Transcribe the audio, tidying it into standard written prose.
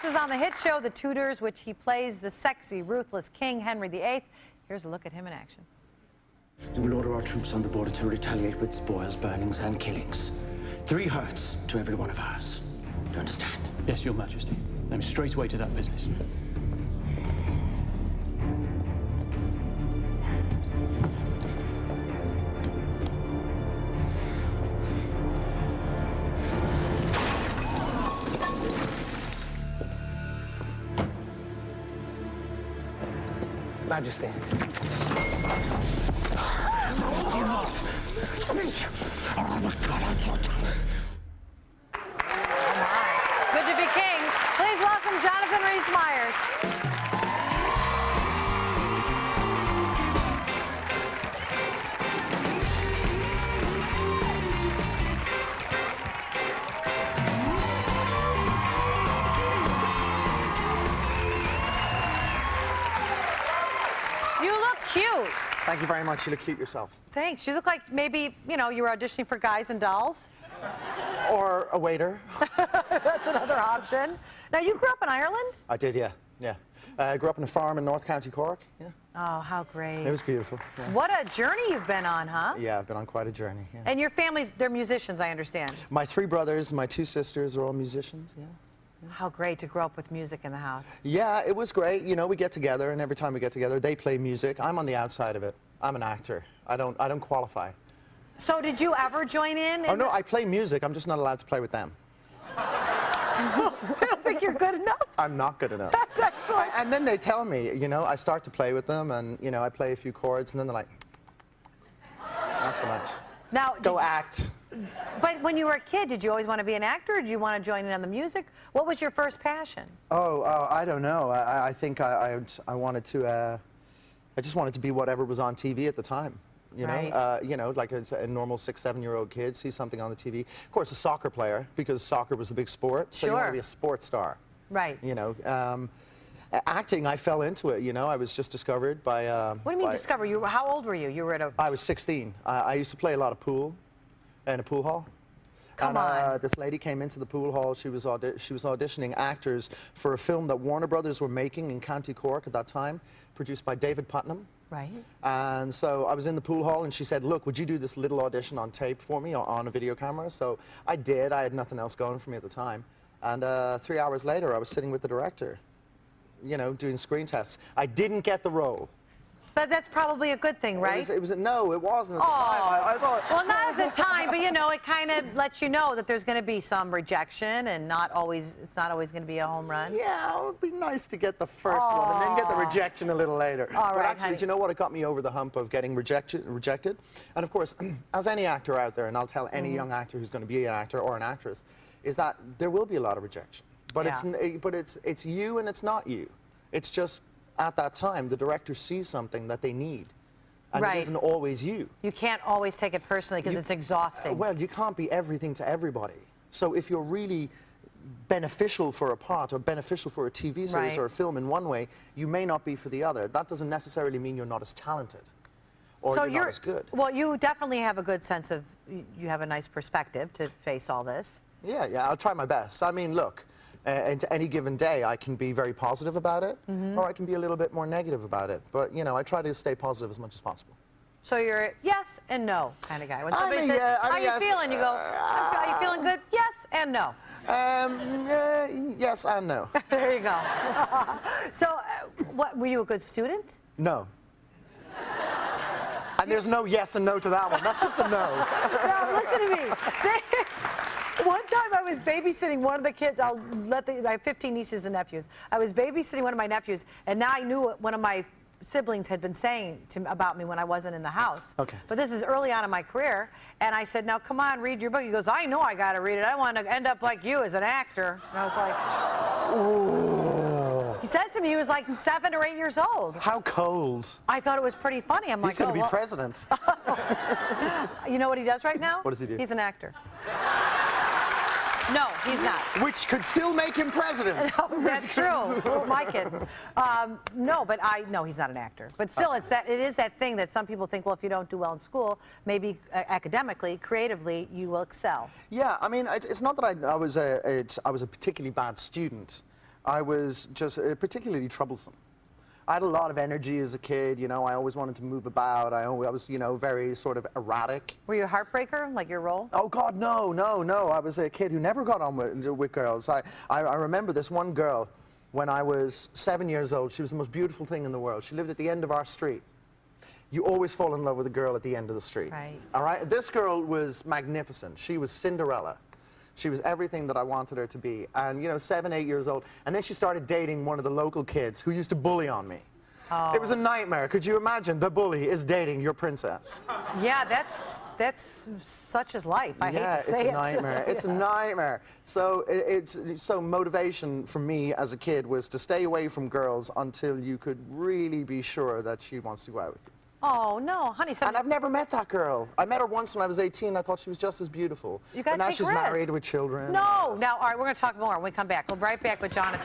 is on the hit show The Tudors, which he plays the sexy, ruthless King Henry VIII. Here's a look at him in action. We will order our troops on the border to retaliate with spoils, burnings, and killings. 3 hurts to every one of ours. Do you understand? Yes, Your Majesty. I'm straight away to that business. Majesty. Do not speak. Oh my God, I thought. Good to be king. Please welcome Jonathan Ris Myers. You look cute. Thank you very much. You look cute yourself. Thanks. You look like maybe, you know, you were auditioning for Guys and Dolls. Or a waiter. That's another option. Now, you grew up in Ireland? I did, yeah. I grew up on a farm in North County Cork. Yeah. Oh, how great. It was beautiful. Yeah. What a journey you've been on, huh? Yeah, I've been on quite a journey. Yeah. And your family's, they're musicians, I understand. My 3 brothers, my 2 sisters are all musicians, yeah. How great to grow up with music in the house. Yeah, it was great. You know, we get together, and every time we get together, they play music. I'm on the outside of it. I'm an actor. I don't qualify. So did you ever join in? Oh, no, I play music. I'm just not allowed to play with them. I don't think you're good enough. I'm not good enough. That's excellent. And then they tell me, you know, I start to play with them, and, you know, I play a few chords, and then they're like, not so much. Now, Go act. But when you were a kid, did you always want to be an actor, or did you want to join in on the music? What was your first passion? Oh, I don't know. I think I wanted to, I just wanted to be whatever was on TV at the time. You know, Right. you know, like a normal 6, 7-year-old kid, see something on the TV. Of course, a soccer player, because soccer was the big sport. So you want to Sure. be a sports star. Right. You know, acting, I fell into it. You know, I was just discovered by. What do you mean discover? How old were you? You were at a... I was 16. I used to play a lot of pool, in a pool hall. Come on. This lady came into the pool hall. She was auditioning actors for a film that Warner Brothers were making in County Cork at that time, produced by David Putnam. Right. And so I was in the pool hall, and she said, look, would you do this little audition on tape for me, on a video camera? So I did. I had nothing else going for me at the time. And 3 hours later, I was sitting with the director, you know, doing screen tests. I didn't get the role. But that's probably a good thing, right? No, it wasn't at the time. I thought... Well, not at the time, but, you know, it kind of lets you know that there's going to be some rejection, and it's not always going to be a home run. Yeah, it would be nice to get the first one and then get the rejection a little later. All but right, actually, honey. do you know what? It got me over the hump of getting rejected. And of course, as any actor out there, and I'll tell any young actor who's going to be an actor or an actress, is that there will be a lot of rejection. But it's you and it's not you. It's just at that time the director sees something that they need. And Right. it isn't always you. You can't always take it personally because it's exhausting. Well, you can't be everything to everybody. So if you're really beneficial for a part or beneficial for a TV series Right. or a film in one way, you may not be for the other. That doesn't necessarily mean you're not as talented or So you're not as good. Well, you definitely have a good sense of, you have a nice perspective to face all this. Yeah, I'll try my best. I mean, look, into any given day, I can be very positive about it, or I can be a little bit more negative about it. But, you know, I try to stay positive as much as possible. So you're a yes and no kind of guy. When somebody I'm a says, yeah, I'm how a you yes. feeling? You go, are you feeling good? Yes and no. Yes and no. There you go. So, what, were you a good student? No. And there's no yes and no to that one. That's just a no. No, listen to me. One time I was babysitting one of the kids. I have 15 nieces and nephews. I was babysitting one of my nephews, and now I knew what one of my siblings had been saying about me when I wasn't in the house. Okay. But this is early on in my career, and I said, now come on, read your book. He goes, I know I got to read it. I want to end up like you as an actor. And I was like, ooh. He said to me, he was like 7 or 8 years old. How cold. I thought it was pretty funny. I'm He's like, going to be president. You know what he does right now? What does he do? He's an actor. No, he's not. Which could still make him president. No, that's true. Who am I kidding? No, he's not an actor. But still, it is that thing that some people think, well, if you don't do well in school, maybe academically, creatively, you will excel. Yeah, I mean, it's not that I was a particularly bad student. I was just particularly troublesome. I had a lot of energy as a kid, you know, I always wanted to move about, I was, you know, very sort of erratic. Were you a heartbreaker, like your role? Oh God, no. I was a kid who never got on with girls. I remember this one girl when I was 7 years old. She was the most beautiful thing in the world. She lived at the end of our street. You always fall in love with a girl at the end of the street. Right. All right? This girl was magnificent. She was Cinderella. She was everything that I wanted her to be. And, you know, 7, 8 years old. And then she started dating one of the local kids who used to bully on me. Oh. It was a nightmare. Could you imagine? The bully is dating your princess. Yeah, that's such is life. I hate to say it's it. a nightmare. It's a nightmare. So so motivation for me as a kid was to stay away from girls until you could really be sure that she wants to go out with you. Oh, no, honey. So And I've never met that girl. I met her once when I was 18. I thought she was just as beautiful. You gotta but now take she's risks. married with children. No. Now, all right, we're going to talk more when we come back. We'll be right back with Jonathan.